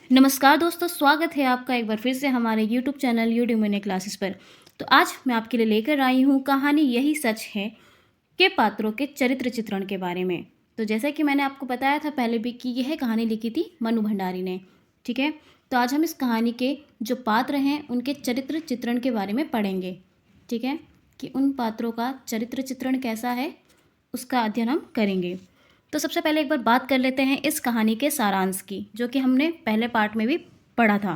नमस्कार दोस्तों, स्वागत है आपका एक बार फिर से हमारे यूट्यूब चैनल यूड्यूमनी क्लासेस पर। तो आज मैं आपके लिए लेकर आई हूँ कहानी यही सच है के पात्रों के चरित्र चित्रण के बारे में। तो जैसा कि मैंने आपको बताया था पहले भी कि यह कहानी लिखी थी मनु भंडारी ने। ठीक है, तो आज हम इस कहानी के जो पात्र हैं उनके चरित्र चित्रण के बारे में पढ़ेंगे। ठीक है, कि उन पात्रों का चरित्र चित्रण कैसा है उसका अध्ययन हम करेंगे। तो सबसे पहले एक बार बात कर लेते हैं इस कहानी के सारांश की, जो कि हमने पहले पार्ट में भी पढ़ा था।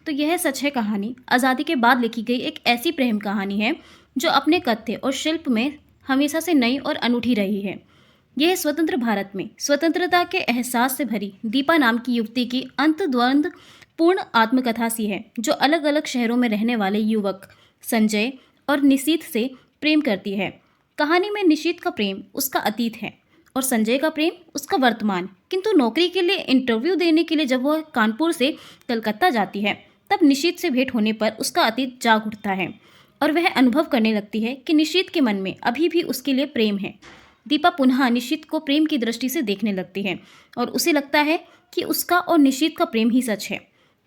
तो यह सच है कहानी आज़ादी के बाद लिखी गई एक ऐसी प्रेम कहानी है जो अपने कथ्य और शिल्प में हमेशा से नई और अनूठी रही है। यह स्वतंत्र भारत में स्वतंत्रता के एहसास से भरी दीपा नाम की युवती की अंतद्वंद पूर्ण आत्मकथा सी है, जो अलग अलग शहरों में रहने वाले युवक संजय और निशीथ से प्रेम करती है। कहानी में निशीथ का प्रेम उसका अतीत है और संजय का प्रेम उसका वर्तमान। किंतु नौकरी के लिए इंटरव्यू देने के लिए जब वह कानपुर से कलकत्ता जाती है, तब निशीथ से भेंट होने पर उसका अतीत जाग उठता है और वह अनुभव करने लगती है कि निशीथ के मन में अभी भी उसके लिए प्रेम है। दीपा पुनः निशीथ को प्रेम की दृष्टि से देखने लगती है और उसे लगता है कि उसका और निशीथ का प्रेम ही सच है।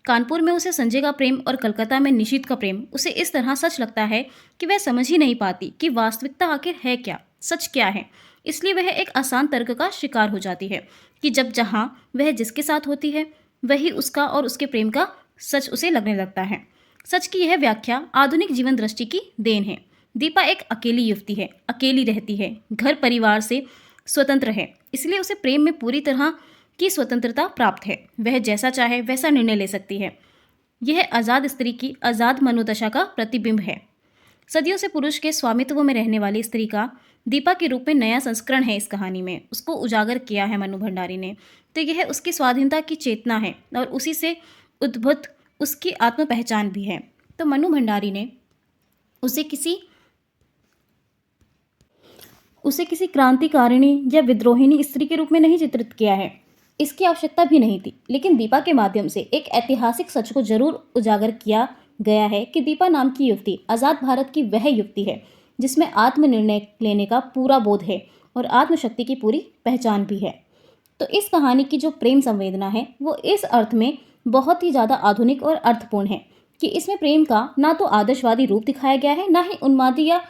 कानपुर में उसे संजय का प्रेम और कलकत्ता में निशीथ का प्रेम उसे इस तरह सच लगता है कि वह समझ ही नहीं पाती कि वास्तविकता आखिर है क्या, सच क्या है। इसलिए वह एक आसान तर्क का शिकार हो जाती है कि जब जहाँ वह जिसके साथ होती है वही उसका और उसके प्रेम का सच उसे लगने लगता है। सच की यह व्याख्या आधुनिक जीवन दृष्टि की देन है। दीपा एक अकेली युवती है, अकेली रहती है, घर परिवार से स्वतंत्र है, इसलिए उसे प्रेम में पूरी तरह की स्वतंत्रता प्राप्त है। वह जैसा चाहे वैसा निर्णय ले सकती है। यह आज़ाद स्त्री की आज़ाद मनोदशा का प्रतिबिंब है। सदियों से पुरुष के स्वामित्व में रहने वाली स्त्री का दीपा के रूप में नया संस्करण है। इस कहानी में उसको उजागर किया है मनु भंडारी ने। तो यह उसकी स्वाधीनता की चेतना है और उसी से उद्भूत उसकी आत्म पहचान भी है। तो मनु भंडारी ने उसे किसी क्रांतिकारिणी या विद्रोहिणी स्त्री के रूप में नहीं चित्रित किया है, इसकी आवश्यकता भी नहीं थी। लेकिन दीपा के माध्यम से एक ऐतिहासिक सच को जरूर उजागर किया गया है कि दीपा नाम की युवती आज़ाद भारत की वह युवती है जिसमें आत्मनिर्णय लेने का पूरा बोध है और आत्मशक्ति की पूरी पहचान भी है। तो इस कहानी की जो प्रेम संवेदना है वो इस अर्थ में बहुत ही ज़्यादा आधुनिक और अर्थपूर्ण है कि इसमें प्रेम का ना तो आदर्शवादी रूप दिखाया गया है, ना ही उन्मादी या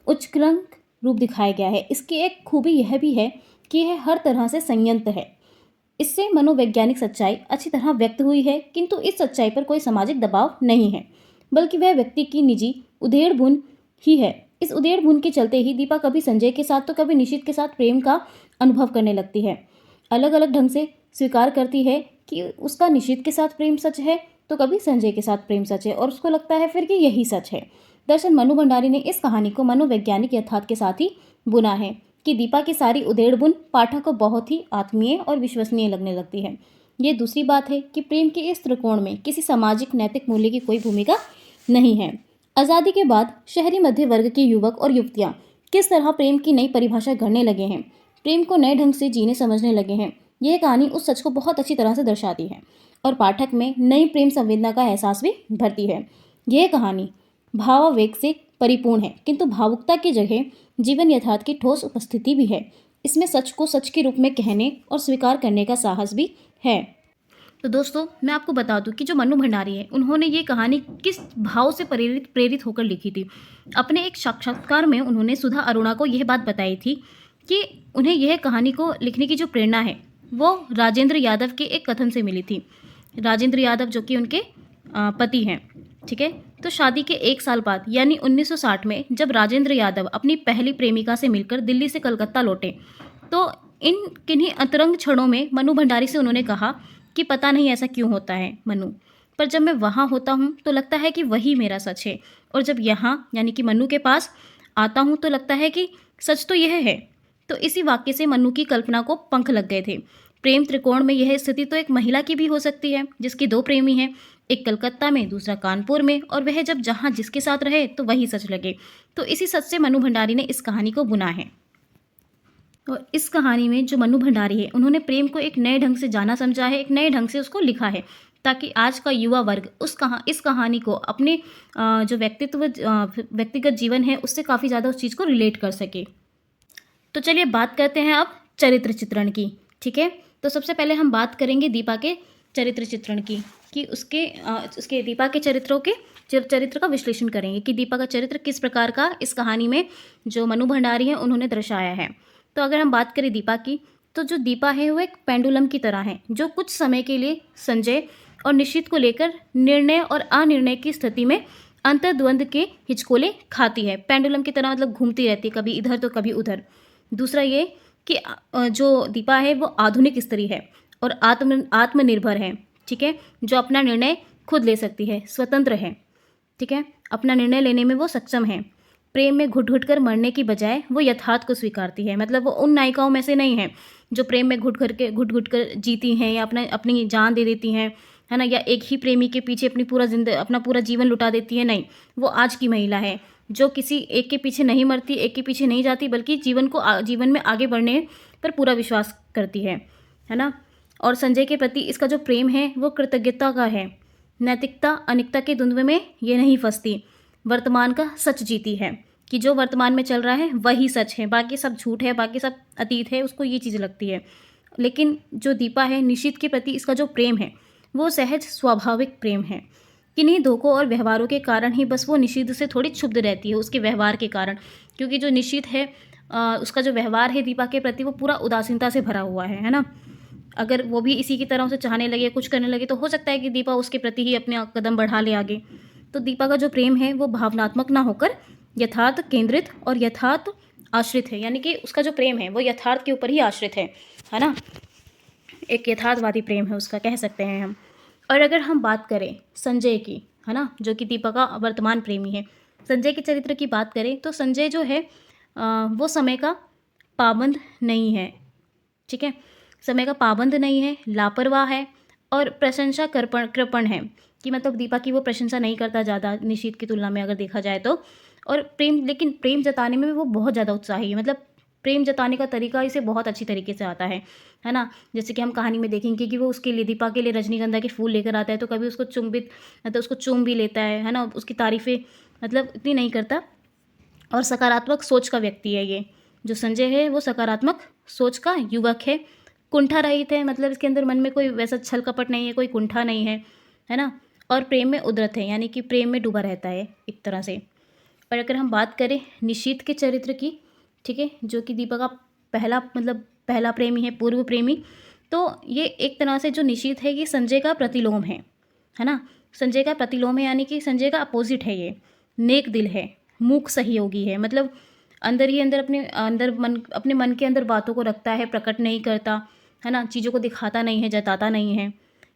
उच्चक्रंक रूप दिखाया गया है। इसकी एक खूबी यह भी है कि यह हर तरह से संयंत्र है। इससे मनोवैज्ञानिक सच्चाई अच्छी तरह व्यक्त हुई है, किंतु इस सच्चाई पर कोई सामाजिक दबाव नहीं है, बल्कि वह व्यक्ति की निजी उधेड़ बुन ही है। इस उधेड़ बुन के चलते ही दीपा कभी संजय के साथ तो कभी निशीथ के साथ प्रेम का अनुभव करने लगती है। अलग अलग ढंग से स्वीकार करती है कि उसका निशीथ के साथ प्रेम सच है, तो कभी संजय के साथ प्रेम सच है, और उसको लगता है फिर कि यही सच है। दरअसल मनु भंडारी ने इस कहानी को मनोवैज्ञानिक यथार्थ के साथ ही बुना है कि दीपा की सारी उधेड़ बुन पाठक को बहुत ही आत्मीय और विश्वसनीय लगने लगती है। ये दूसरी बात है कि प्रेम के इस त्रिकोण में किसी सामाजिक नैतिक मूल्य की कोई भूमिका नहीं है। आज़ादी के बाद शहरी मध्य वर्ग के युवक और युवतियां किस तरह प्रेम की नई परिभाषा गढ़ने लगे हैं, प्रेम को नए ढंग से जीने समझने लगे हैं, यह कहानी उस सच को बहुत अच्छी तरह से दर्शाती है और पाठक में नई प्रेम संवेदना का एहसास भी भरती है। यह कहानी भावावेग से परिपूर्ण है, किंतु भावुकता की जगह जीवन यथार्थ की ठोस उपस्थिति भी है। इसमें सच को सच के रूप में कहने और स्वीकार करने का साहस भी है। तो दोस्तों, मैं आपको बता दूं कि जो मनु भंडारी है उन्होंने ये कहानी किस भाव से प्रेरित होकर लिखी थी। अपने एक साक्षात्कार में उन्होंने सुधा अरोड़ा को यह बात बताई थी कि उन्हें यह कहानी को लिखने की जो प्रेरणा है वो राजेंद्र यादव के एक कथन से मिली थी। राजेंद्र यादव जो कि उनके पति हैं। ठीक है, तो शादी के 1 साल बाद यानी 1960 में जब राजेंद्र यादव अपनी पहली प्रेमिका से मिलकर दिल्ली से कलकत्ता लौटे, तो इन किन्हीं अंतरंग क्षणों में मनु भंडारी से उन्होंने कहा कि पता नहीं ऐसा क्यों होता है मनु, पर जब मैं वहाँ होता हूँ तो लगता है कि वही मेरा सच है, और जब यहाँ यानी कि मनु के पास आता हूँ तो लगता है कि सच तो यह है। तो इसी वाक्य से मनु की कल्पना को पंख लग गए थे। प्रेम त्रिकोण में यह स्थिति तो एक महिला की भी हो सकती है जिसके 2 प्रेमी हैं, एक कलकत्ता में दूसरा कानपुर में, और वह जब जहाँ जिसके साथ रहे तो वही सच लगे। तो इसी सच से मनु भंडारी ने इस कहानी को बुना है। और इस कहानी में जो मनु भंडारी है उन्होंने प्रेम को एक नए ढंग से जाना समझा है, एक नए ढंग से उसको लिखा है, ताकि आज का युवा वर्ग इस कहानी को अपने जो व्यक्तिगत जीवन है उससे काफ़ी ज़्यादा उस चीज़ को रिलेट कर सके। तो चलिए बात करते हैं अब चरित्र चित्रण की। ठीक है, तो सबसे पहले हम बात करेंगे दीपा के चरित्र चित्रण की, कि उसके दीपा के चरित्र का विश्लेषण करेंगे कि दीपा का चरित्र किस प्रकार का इस कहानी में जो मनु भंडारी हैं उन्होंने दर्शाया है। तो अगर हम बात करें दीपा की, तो जो दीपा है वो एक पेंडुलम की तरह है, जो कुछ समय के लिए संजय और निशित को लेकर निर्णय और अनिर्णय की स्थिति में अंतर्द्वंद के हिचकोले खाती है। पेंडुलम की तरह मतलब घूमती रहती है, कभी इधर तो कभी उधर। दूसरा ये कि जो दीपा है वो आधुनिक स्त्री है और आत्मनिर्भर है, ठीक है, जो अपना निर्णय खुद ले सकती है, स्वतंत्र है, ठीक है, अपना निर्णय लेने में वो सक्षम है। प्रेम में घुट घुट कर मरने की बजाय वो यथार्थ को स्वीकारती है, मतलब वो उन नायिकाओं में से नहीं है जो प्रेम में घुट घुट कर जीती हैं या अपनी जान दे देती हैं, है ना, या एक ही प्रेमी के पीछे अपना पूरा जीवन लुटा देती है। नहीं, वो आज की महिला है जो किसी एक के पीछे नहीं मरती, एक के पीछे नहीं जाती, बल्कि जीवन में आगे बढ़ने पर पूरा विश्वास करती है ना। और संजय के प्रति इसका जो प्रेम है वो कृतज्ञता का है, नैतिकता अनिकता के द्वंद्व में ये नहीं फंसती, वर्तमान का सच जीती है कि जो वर्तमान में चल रहा है वही सच है, बाकी सब झूठ है, बाकी सब अतीत है, उसको ये चीज़ लगती है। लेकिन जो दीपा है, निशित के प्रति इसका जो प्रेम है वो सहज स्वाभाविक प्रेम है। किन्हीं धोखों और व्यवहारों के कारण ही बस वो निशित से थोड़ी क्षुब्ध रहती है, उसके व्यवहार के कारण, क्योंकि जो निशित है उसका जो व्यवहार है दीपा के प्रति वो पूरा उदासीनता से भरा हुआ है ना। अगर वो भी इसी की तरह उसे चाहने लगे, कुछ करने लगे, तो हो सकता है कि दीपा उसके प्रति ही अपने कदम बढ़ा ले आगे। तो दीपा का जो प्रेम है वो भावनात्मक ना होकर यथार्थ केंद्रित और यथार्थ आश्रित है, यानी कि उसका जो प्रेम है वो यथार्थ के ऊपर ही आश्रित है ना, एक यथार्थवादी प्रेम है उसका, कह सकते हैं हम। और अगर हम बात करें संजय की, है ना, जो कि दीपा का वर्तमान प्रेमी है, संजय के चरित्र की बात करें तो संजय जो है वो समय का पाबंद नहीं है, ठीक है, समय का पाबंद नहीं है, लापरवाह है और प्रशंसा कृपण है, कि मतलब दीपा की वो प्रशंसा नहीं करता ज़्यादा निशित की तुलना में अगर देखा जाए तो। और लेकिन प्रेम जताने में वो बहुत ज़्यादा उत्साही है, मतलब प्रेम जताने का तरीका इसे बहुत अच्छी तरीके से आता है ना। जैसे कि हम कहानी में देखेंगे कि वो उसके लिए, दीपा के लिए रजनीगंधा के फूल लेकर आता है, तो कभी उसको मतलब उसको चूम भी लेता है ना, उसकी तारीफ़ें मतलब इतनी नहीं करता। और सकारात्मक सोच का व्यक्ति है ये जो संजय है, वो सकारात्मक सोच का युवक है, कुंठा रहित है, मतलब इसके अंदर मन में कोई वैसा छल कपट नहीं है, कोई कुंठा नहीं है ना। और प्रेम में उद्रत है, यानी कि प्रेम में डूबा रहता है एक तरह से। और अगर हम बात करें निशीत के चरित्र की, ठीक है, जो कि दीपा का पहला प्रेमी है, पूर्व प्रेमी, तो ये एक तरह से जो निशीत है ये संजय का प्रतिलोम है ना, संजय का प्रतिलोम है, यानी कि संजय का अपोजिट है। ये नेक दिल है, मूक सहयोगी है, मतलब अंदर ही अंदर अपने मन के अंदर बातों को रखता है, प्रकट नहीं करता, है ना, चीज़ों को दिखाता नहीं है, जताता नहीं है,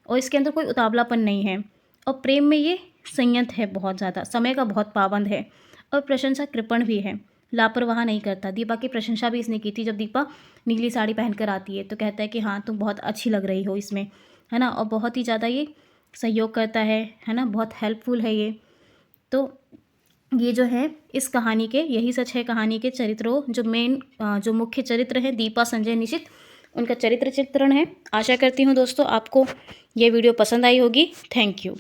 और इसके अंदर कोई उतावलापन नहीं है। और प्रेम में ये संयत है बहुत ज़्यादा, समय का बहुत पाबंद है, और प्रशंसा कृपण भी है, लापरवाह नहीं करता। दीपा की प्रशंसा भी इसने की थी, जब दीपा नीली साड़ी पहनकर आती है तो कहता है कि हाँ तुम बहुत अच्छी लग रही हो इसमें, है ना, और बहुत ही ज़्यादा ये सहयोग करता है ना, बहुत हेल्पफुल है ये। तो ये जो है इस कहानी के, यही सच है कहानी के चरित्रों, जो मुख्य चरित्र हैं दीपा, संजय, निशित, उनका चरित्र चित्रण है। आशा करती हूँ दोस्तों आपको ये वीडियो पसंद आई होगी। Thank you.